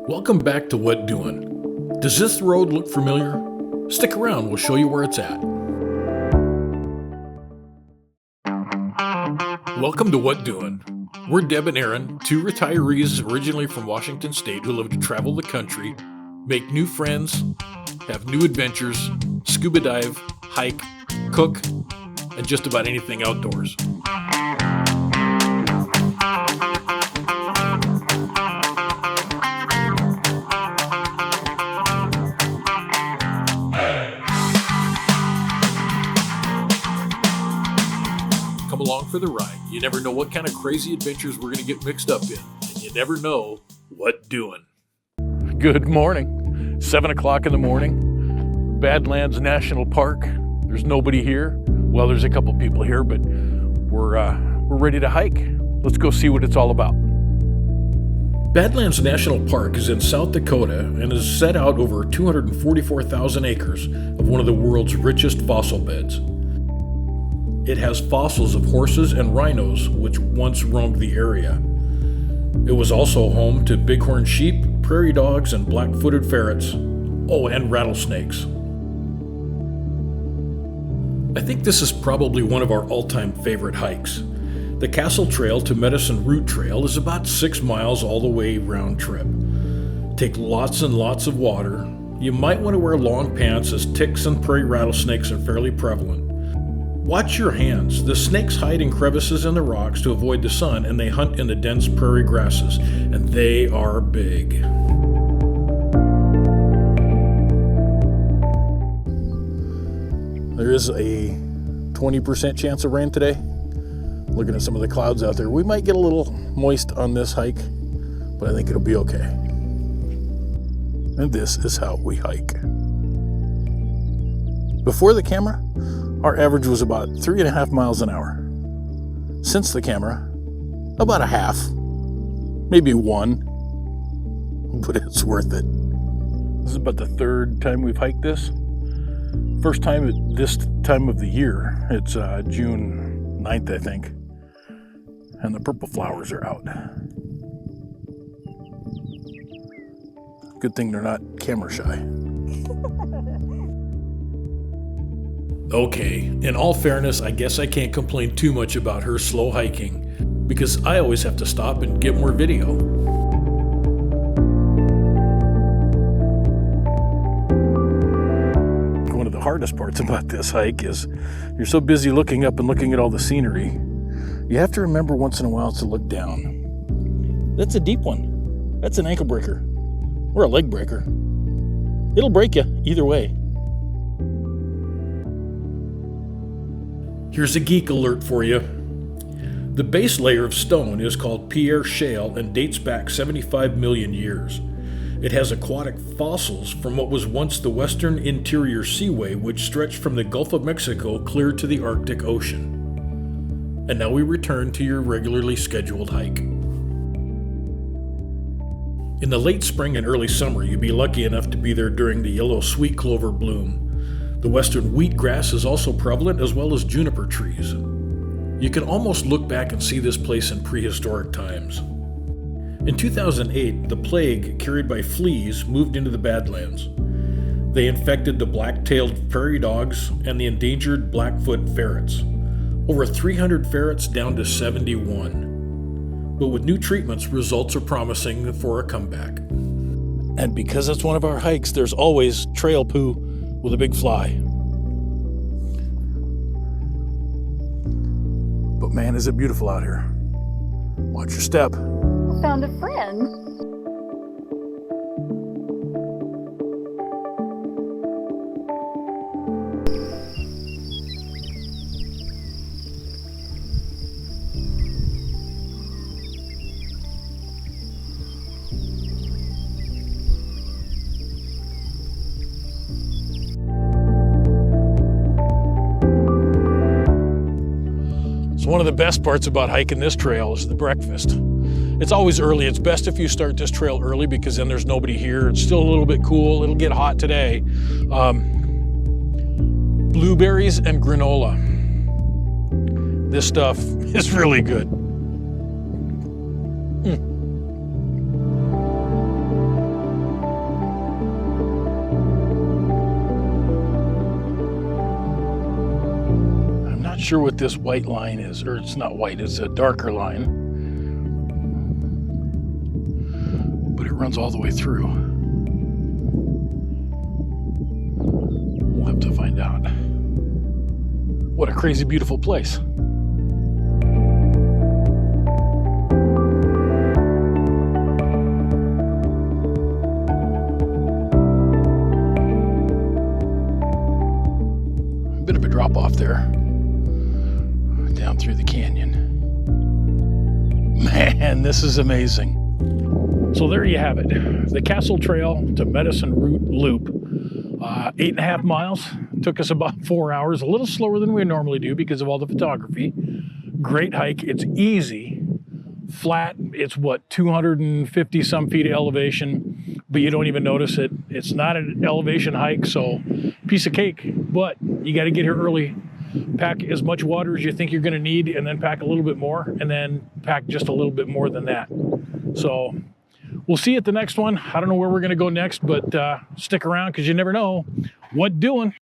Welcome back to What Doin'. Does this road look familiar? Stick around, we'll show you where it's at. Welcome to What Doin'. We're Deb and Aaron, two retirees originally from Washington State who love to travel the country, make new friends, have new adventures, scuba dive, hike, cook, and just about anything outdoors. Come along for the ride. You never know what kind of crazy adventures we're going to get mixed up in, and you never know what doing. Good morning. 7 o'clock in the morning. Badlands National Park. There's nobody here. Well, there's a couple people here, but we're ready to hike. Let's go see what it's all about. Badlands National Park is in South Dakota and is set out over 244,000 acres of one of the world's richest fossil beds. It has fossils of horses and rhinos which once roamed the area. It was also home to bighorn sheep, prairie dogs, and black-footed ferrets. Oh, and rattlesnakes. I think this is probably one of our all-time favorite hikes. The Castle Trail to Medicine Root Trail is about 6 miles all the way round trip. Take lots and lots of water. You might want to wear long pants as ticks and prairie rattlesnakes are fairly prevalent. Watch your hands. The snakes hide in crevices in the rocks to avoid the sun, and they hunt in the dense prairie grasses, and they are big. There is a 20% chance of rain today. Looking at some of the clouds out there, we might get a little moist on this hike, but I think it'll be okay. And this is how we hike. Before the camera, our average was about 3.5 miles an hour. Since the camera, about a half, maybe 1, but it's worth it. This is about the 3rd time we've hiked this. First time at this time of the year. It's June 9th, I think. And the purple flowers are out. Good thing they're not camera shy. Okay, in all fairness, I guess I can't complain too much about her slow hiking, because I always have to stop and get more video. One of the hardest parts about this hike is you're so busy looking up and looking at all the scenery, you have to remember once in a while to look down. That's a deep one. That's an ankle breaker, or a leg breaker. It'll break you either way. Here's a geek alert for you. The base layer of stone is called Pierre Shale and dates back 75 million years. It has aquatic fossils from what was once the Western Interior Seaway, which stretched from the Gulf of Mexico clear to the Arctic Ocean. And now we return to your regularly scheduled hike. In the late spring and early summer, you'd be lucky enough to be there during the yellow sweet clover bloom. The western wheatgrass is also prevalent, as well as juniper trees. You can almost look back and see this place in prehistoric times. In 2008, the plague carried by fleas moved into the Badlands. They infected the black-tailed prairie dogs and the endangered blackfoot ferrets. Over 300 ferrets down to 71. But with new treatments, results are promising for a comeback. And because it's one of our hikes, there's always trail poo with a big fly. But man, is it beautiful out here. Watch your step. Found a friend. One of the best parts about hiking this trail is the breakfast. It's always early. It's best if you start this trail early because then there's nobody here. It's still a little bit cool. It'll get hot today. Blueberries and granola. This stuff is really good. Not sure what this white line is, or it's not white, it's a darker line. But it runs all the way through. We'll have to find out. What a crazy, beautiful place. Bit of a drop off there, down through the canyon. Man, this is amazing. So there you have it, the Castle Trail to Medicine Root Loop. 8.5 miles, took us about 4 hours, a little slower than we normally do because of all the photography. Great hike, it's easy, flat, it's what, 250 some feet of elevation, but you don't even notice it. It's not an elevation hike, so piece of cake, but you got to get here early. Pack as much water as you think you're going to need, and then pack a little bit more, and then pack just a little bit more than that. So we'll see you at the next one. I don't know where we're going to go next, but stick around because you never know what doing.